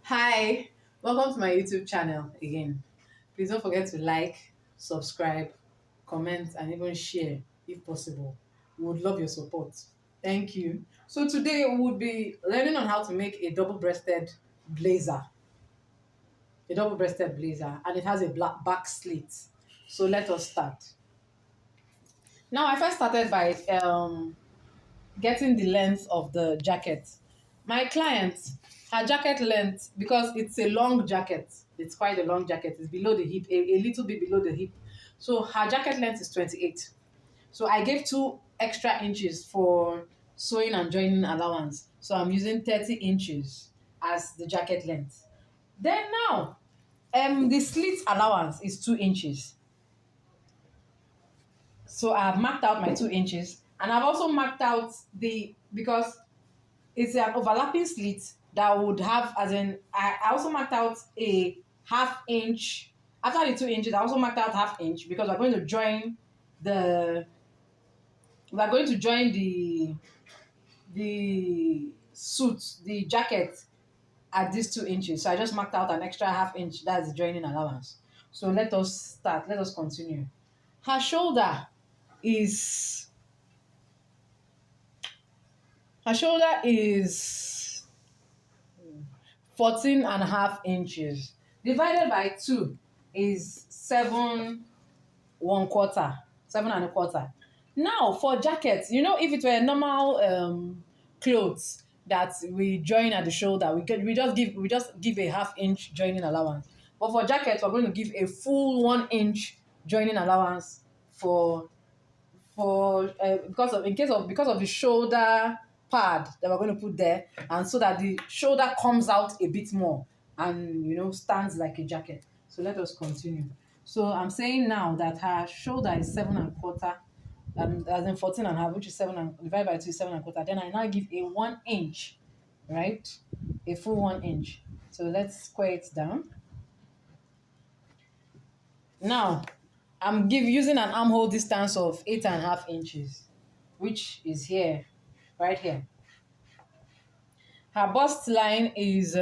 Hi, welcome to my YouTube channel again. Please don't forget to like, subscribe, comment, and even share if possible. We would love your support. Thank you. So today we would be learning on how to make a double-breasted blazer. A double-breasted blazer, and it has a black back slit. So let us start. Now I first started by getting the length of the jacket. My client, her jacket length, because it's a long jacket, it's quite a long jacket, it's below the hip, a little bit below the hip. So her jacket length is 28. So I gave 2 extra inches for sewing and joining allowance. So I'm using 30 inches as the jacket length. Then now, the slit allowance is 2 inches. So I've marked out my 2 inches, and I've also marked out because it's an overlapping slit that would have, as in, I also marked out a half inch. After the 2 inches, I also marked out half inch because the we're going to join the suit, the jacket at these 2 inches. So I just marked out an extra half inch. That's the joining allowance. So let us start. Let us continue. Her shoulder is her shoulder is 14 and a half inches. Divided by 2 is 7 and a quarter. Now for jackets, if it were normal clothes that we join at the shoulder, we just give a half inch joining allowance. But for jackets, we're going to give a full 1 inch joining allowance because of the shoulder pad that we're going to put there, and so that the shoulder comes out a bit more and stands like a jacket. So let us continue. So I'm saying now that her shoulder is 7 and a quarter, as in 14 and a half, which is 7 and divided by 2 is 7 and a quarter. Then I now give a 1 inch, right? A full 1 inch. So let's square it down. Now I'm using an armhole distance of 8.5 inches, which is here, right here. Her bust line is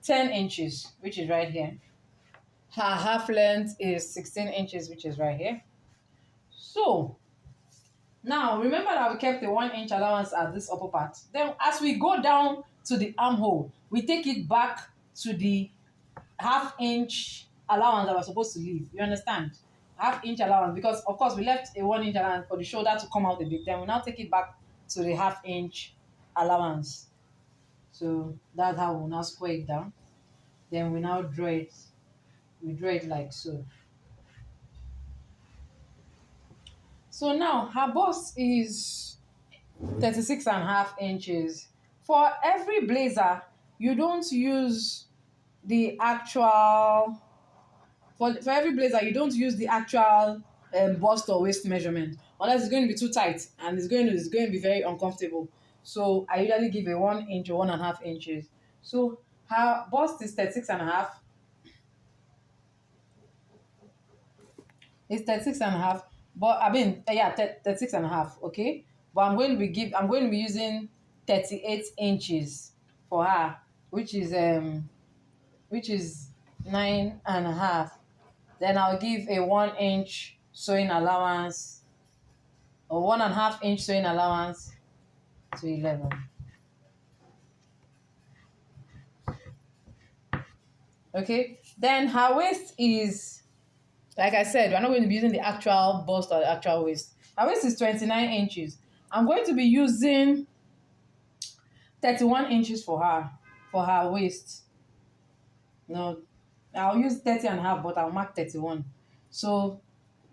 10 inches, which is right here. Her half length is 16 inches, which is right here. So now remember that we kept the 1 inch allowance at this upper part. Then as we go down to the armhole, we take it back to the half inch allowance that we're supposed to leave. You understand? Half inch allowance, because of course we left a 1 inch allowance for the shoulder to come out a bit. Then we now take it back to the half inch allowance. So that's how we'll now square it down. Then we now draw it. We draw it like so. So now her bust is 36.5 inches. For every blazer, you don't use the actual for every blazer you don't use the actual bust or waist measurement, unless it's going to be too tight and it's going to be very uncomfortable. So I usually give a 1 inch or 1.5 inches. So her bust is 36 and a half. It's 36 and a half, but I mean, yeah, 36 and a half. Okay, but I'm going to be using 38 inches for her, which is 9.5. Then I'll give a 1 inch sewing allowance, or 1.5 inch sewing allowance to 11. Okay, then her waist is, like I said, we're not going to be using the actual bust or the actual waist. Her waist is 29 inches. I'm going to be using 31 inches for her waist. No, I'll use 30 and a half, but I'll mark 31. So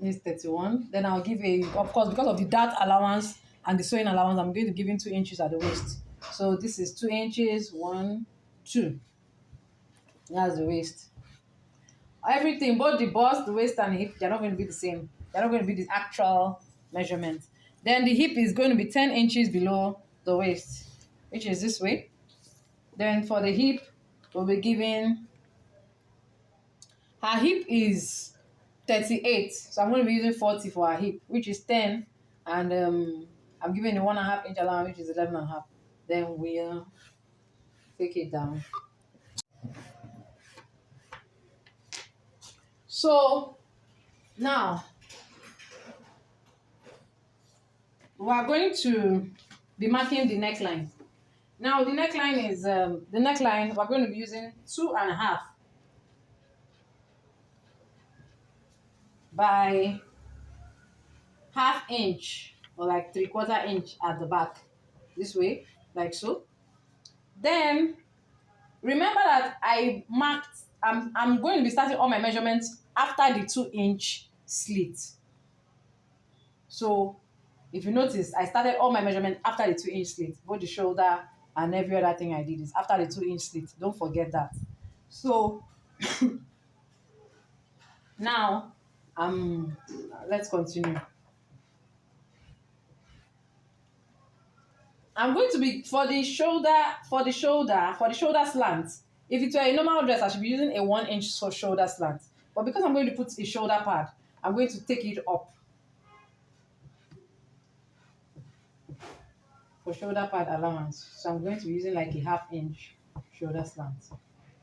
it's 31. Then I'll give of course, because of the dart allowance and the sewing allowance, I'm going to give him 2 inches at the waist. So this is 2 inches, 1, 2. That's the waist. Everything, both the bust, the waist, and the hip, they're not going to be the same. They're not going to be the actual measurement. Then the hip is going to be 10 inches below the waist, which is this way. Then for the hip, we'll be giving, her hip is 38. So I'm going to be using 40 for her hip, which is 10. And I'm giving a 1.5 inch allowance, which is 11 and a half. then we'll take it down. So now we are going to be marking the neckline. Now the neckline is we're going to be using 2.5 by half inch or like 3/4 inch at the back, this way, like so. Then remember that I'm going to be starting all my measurements after the 2-inch slit. So if you notice, I started all my measurements after the 2-inch slit. Both the shoulder and every other thing I did is after the 2-inch slit. Don't forget that. So now let's continue. I'm going to be for the shoulder slant. If it were a normal dress, I should be using a 1-inch shoulder slant. But because I'm going to put a shoulder pad, I'm going to take it up for shoulder pad allowance. So I'm going to be using like a 1/2 inch shoulder slant.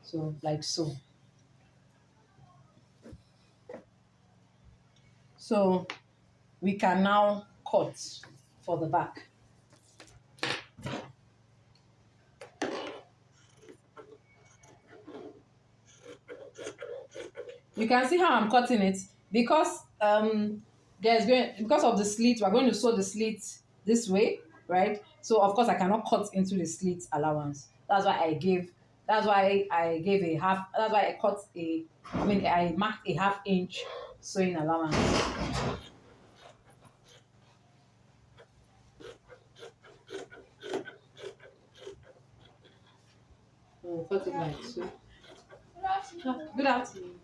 So like so. So we can now cut for the back. You can see how I'm cutting it because because of the slit, we're going to sew the slit this way, right? So of course I cannot cut into the slit allowance. That's why I gave a half. That's why I marked a 1/2 inch sewing allowance. So cut it like so. Good afternoon.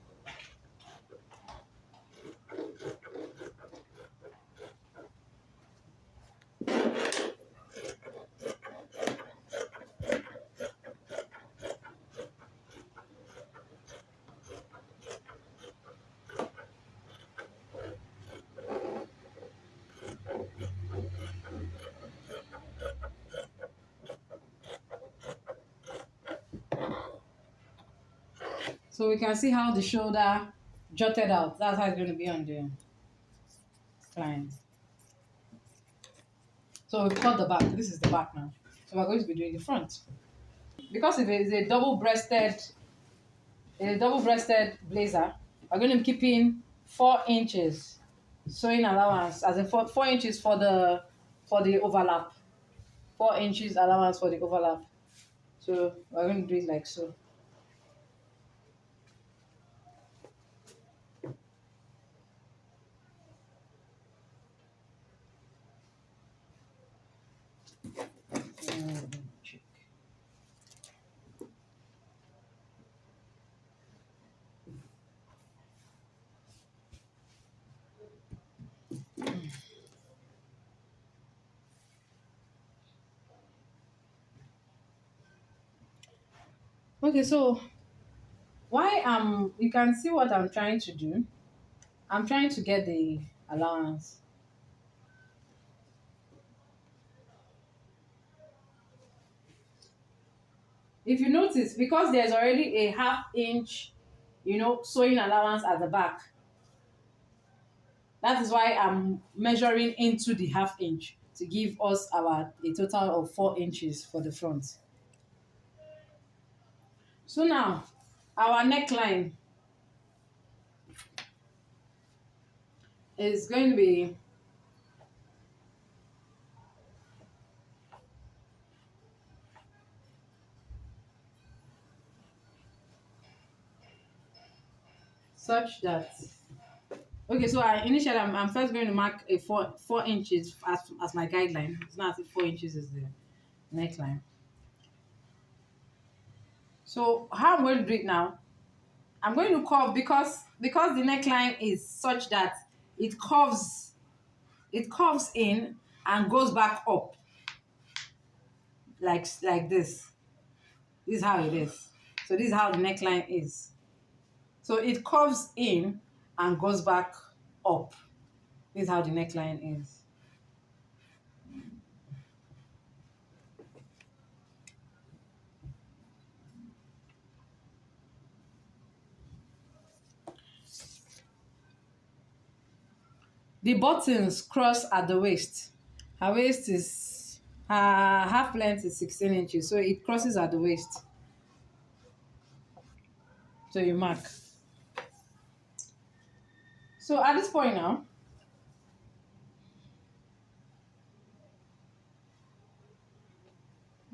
So we can see how the shoulder jutted out. That's how it's going to be on the line. So we've cut the back. This is the back now. So we're going to be doing the front. Because if it's a double-breasted blazer, we're going to be keeping 4 inches sewing allowance, as in 4 inches for the overlap. 4 inches allowance for the overlap. So we're going to do it like so. Okay, so you can see what I'm trying to do. I'm trying to get the allowance. If you notice, because there's already a 1/2 inch, sewing allowance at the back, that is why I'm measuring into the 1/2 inch to give us a total of 4 inches for the front. So now, our neckline is going to be such that, okay, so initially I'm first going to mark a 4 inches as my guideline. It's not as if 4 inches is the neckline. So how I'm going to do it now, I'm going to curve because the neckline is such that it curves in and goes back up like this. This is how it is. So this is how the neckline is. So it curves in and goes back up. This is how the neckline is. The buttons cross at the waist. Her waist is, her half length is 16 inches, so it crosses at the waist. So you mark. So at this point now,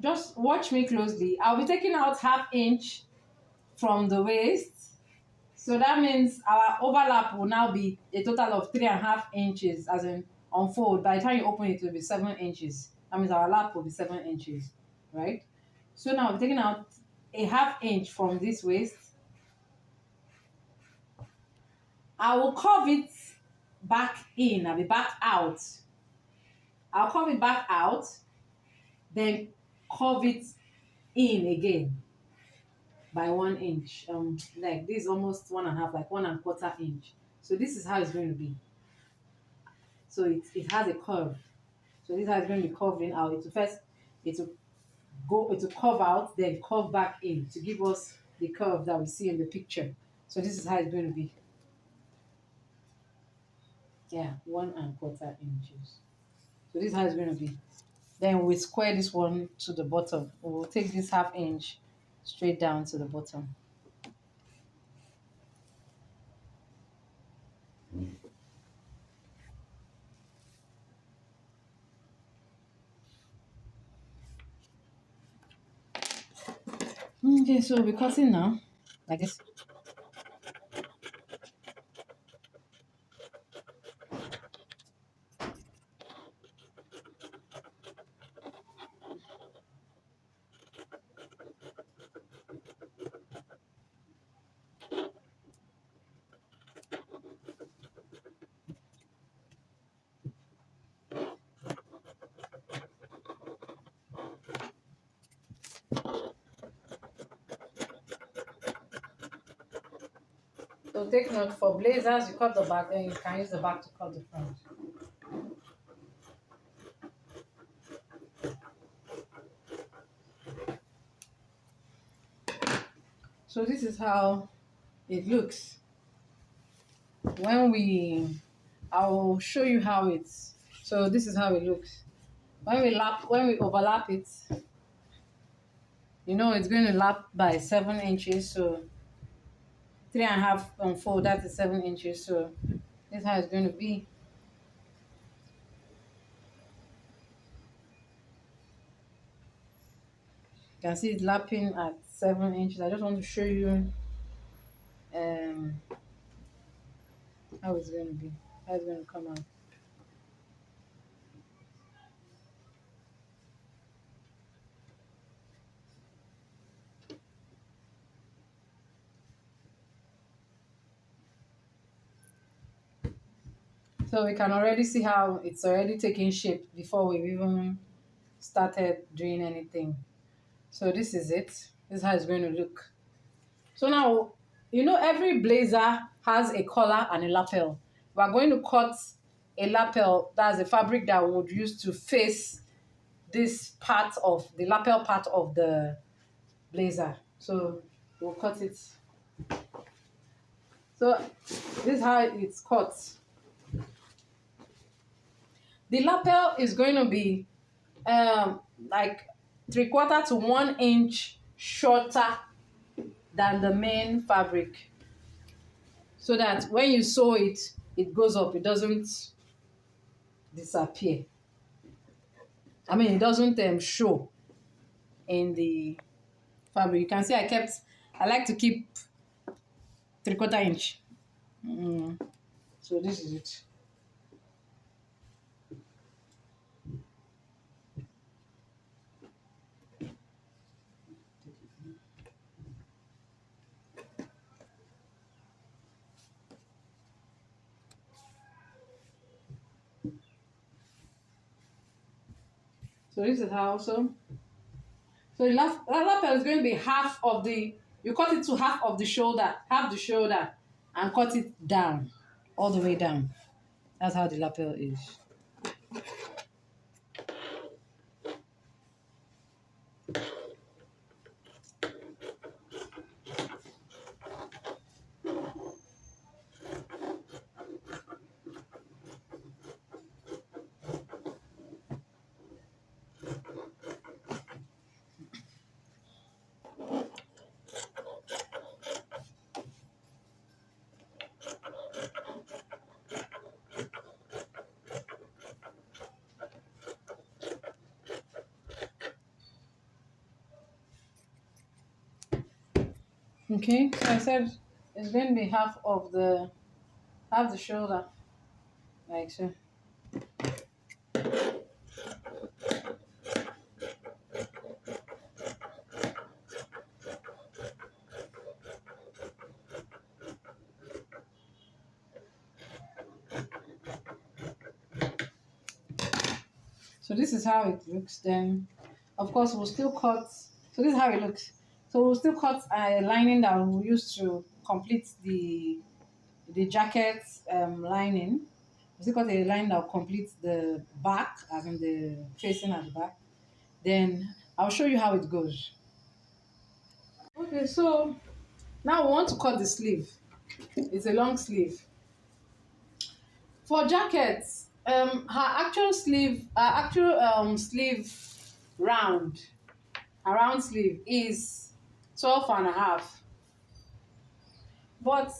just watch me closely. I'll be taking out half inch from the waist. So that means our overlap will now be a total of 3.5 inches, as in unfold. By the time you open it, it will be 7 inches. That means our lap will be 7 inches, right? So now I'm taking out a half inch from this waist. I will curve it back in. I'll be back out. I'll curve it back out, then curve it in again by 1 inch. Like this is almost 1.5, like 1.25 inch. So this is how it's going to be. So it has a curve. So this is how it's going to be curving out. It will first, it will curve out, then curve back in to give us the curve that we see in the picture. So this is how it's going to be. Yeah, 1.25 inches. So this is how it's going to be. Then we square this one to the bottom. We'll take this half inch straight down to the bottom. Okay, so we'll be cutting now, like this. So take note, for blazers, you cut the back, then you can use the back to cut the front. So this is how it looks. I'll show you how it's, so this is how it looks. When we overlap it, it's going to lap by 7 inches, so 3.5 unfold, that is 7 inches. So this is how it's going to be. You can see it lapping at 7 inches. I just want to show you how it's going to be, how it's going to come out. So we can already see how it's already taking shape before we've even started doing anything. So this is it. This is how it's going to look. So now, every blazer has a collar and a lapel. We are going to cut a lapel, that's a fabric that we would use to face this part of the lapel part of the blazer. So we'll cut it. So this is how it's cut. The lapel is going to be like 3/4 to 1 inch shorter than the main fabric, so that when you sew it, it goes up, it doesn't disappear. It doesn't show in the fabric. You can see I like to keep 3/4 inch. So this is it. So this is how also. So the lapel is going to be half of the, you cut it to half of the shoulder, half the shoulder, and cut it down, all the way down. That's how the lapel is. Okay, so I said it's going to be half the shoulder, like so. So this is how it looks. Then, of course, we'll still cut. So this is how it looks. So we'll still cut a lining that we'll use to complete the jacket lining. We'll still cut a line that will complete the back, as in the facing at the back. Then I'll show you how it goes. Okay, so now we want to cut the sleeve. It's a long sleeve. For jackets, her actual sleeve round, her round sleeve is 12 and a half. But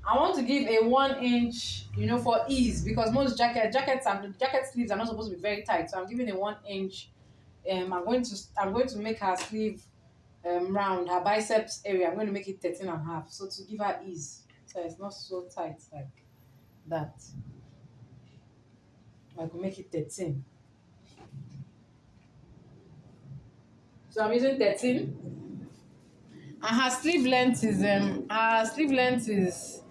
I want to give a 1 inch, for ease, because most jacket sleeves are not supposed to be very tight. So I'm giving a 1 inch. I'm going to make her sleeve round, her biceps area. I'm going to make it 13 and a half. So to give her ease, so it's not so tight like that. I could make it 13. So I'm using 13. And her sleeve length is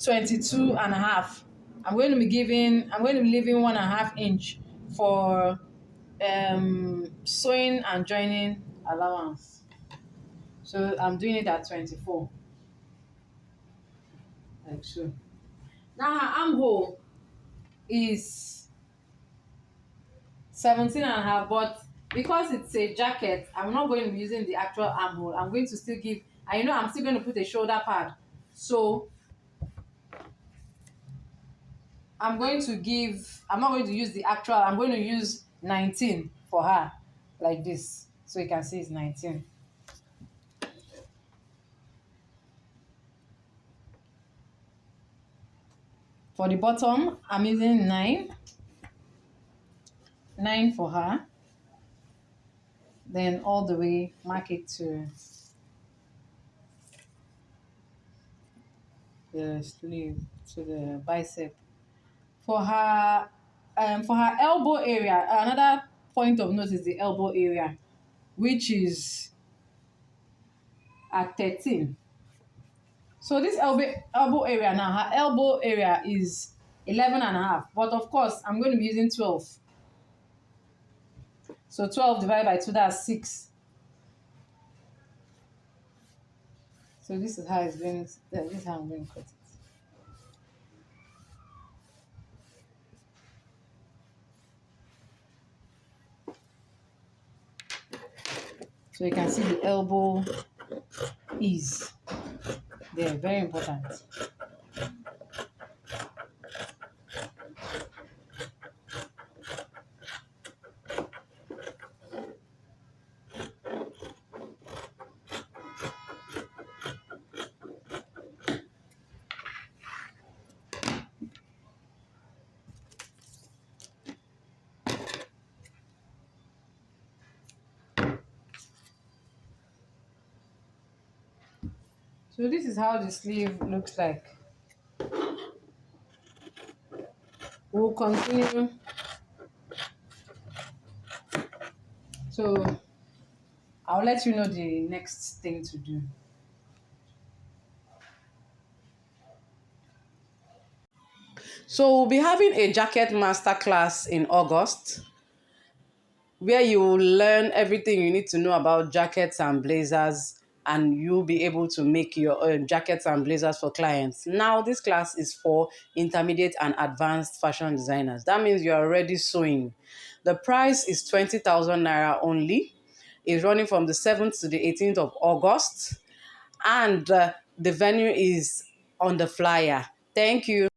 22 and a half. I'm going to be leaving 1.5 inch for sewing and joining allowance. So I'm doing it at 24. Like so. Now her armhole is 17 and a half, but because it's a jacket, I'm not going to be using the actual armhole. I'm going to still give, and I'm still going to put a shoulder pad. So I'm not going to use the actual, I'm going to use 19 for her, like this. So you can see it's 19. For the bottom, I'm using 9. 9 for her. Then all the way, mark it to the sleeve, to the bicep. For her elbow area, another point of note is the elbow area, which is at 13. So this elbow area now, her elbow area is 11 and a half. But of course, I'm going to be using 12. So 12 divided by 2, that's 6. So this is how this is how I'm going to cut it. So you can see the elbow ease. They're very important. So this is how the sleeve looks like. We'll continue. So I'll let you know the next thing to do. So we'll be having a jacket master class in August, where you will learn everything you need to know about jackets and blazers, and you'll be able to make your own jackets and blazers for clients. Now, this class is for intermediate and advanced fashion designers. That means you're already sewing. The price is 20,000 naira only. It's running from the 7th to the 18th of August, and the venue is on the flyer. Thank you.